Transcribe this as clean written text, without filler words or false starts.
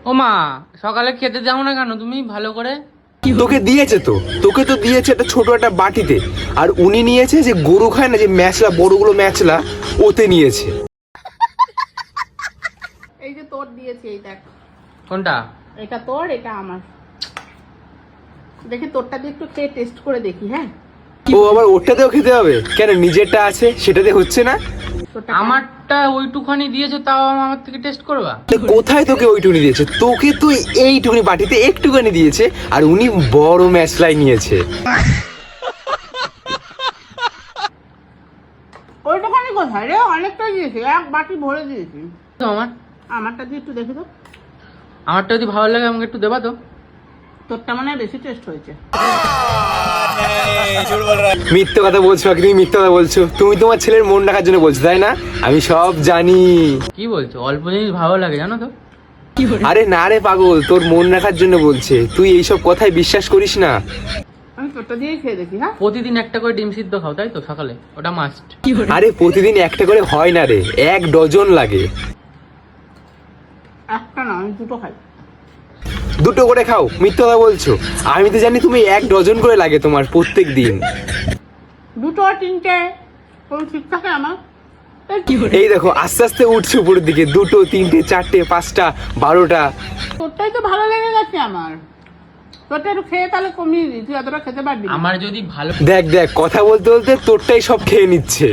ও মা, সকালে খেতে যাও না কেন তুমি ভালো করে? তোকে দিয়েছে তো, তোকে তো দিয়েছে একটা ছোট একটা বাটিতে, আর উনি নিয়েছে যে গরু খায় না, যে ম্যাচলা, বড়গুলো ম্যাচলা, ওতে নিয়েছে। এই যে তোর দিয়েছি, এই দেখ। কোনটা? এটা তোর, এটা আমার। দেখি তোরটা দিয়ে একটু খেয়ে টেস্ট করে দেখি। হ্যাঁ, ও আবার ওটাতেও খেতে হবে কেন? নিজেরটা আছে, সেটাতে হচ্ছে না? তোরটা আমারটা ওইটুখানি দিয়েছো, তাও আমার থেকে টেস্ট করবা? তো কোথায় তোকে ওইটুকুনি দিয়েছে? তোকে তো এইটুকুনি বাটিতে একটুখানি দিয়েছে, আর উনি বড় ম্যাচলাই নিয়েছে। ওইটুখানি কোথায় রে? অনেকটা দিয়েছি, এক বাটি ভরে দিয়েছি। তো আমারটা দিয়ে একটু দেখি তো। আমারটা যদি ভালো লাগে আমাকে একটু দেবা তো। তোরটা মনে হয় বেশি টেস্ট হয়েছে। মিথ্যে কথা বলছো, তুমি মিথ্যে কথা বলছো। তুমি তোমার ছেলের মন রাখার জন্য বলছো, তাই না? আমি সব জানি। কি বলছো? অল্প জিনিস ভালো লাগে জানো তো। আরে না রে পাগল, তোর মন রাখার জন্য বলছে। তুই এইসব কথায় বিশ্বাস করিস না। আমি তোরটা দিয়েই খেয়ে দেখি। হ্যাঁ, প্রতিদিন একটা করে ডিম সিদ্ধ খাও তাই তো সকালে? ওটা মাস্ট। আরে প্রতিদিন একটা করে হয় না রে, 1 ডজন লাগে। একটা না, আমি দুটো খাই। দুটো করে খাও? মিথ্যে কথা বলছো। আমি তো জানি তুমি 1 ডজন করে লাগে তোমার প্রত্যেক দিন। দুটো তিনটে কোনো ঠিক থাকে আমার? এই দেখো আস্তে আস্তে উঠছে উপরের দিকে। 2, 3, 4, 5টা, 12টা। তোরটাই তো ভালো লেগে গেছে আমার। তোরটা একটু খেয়ে তাহলে কমিয়ে দিই, তুই এতটা খেতে পারবি না। আমার যদি ভালো দেখ দেখ, কথা বলতে বলতে তোরটাই সব খেয়ে নিচ্ছে।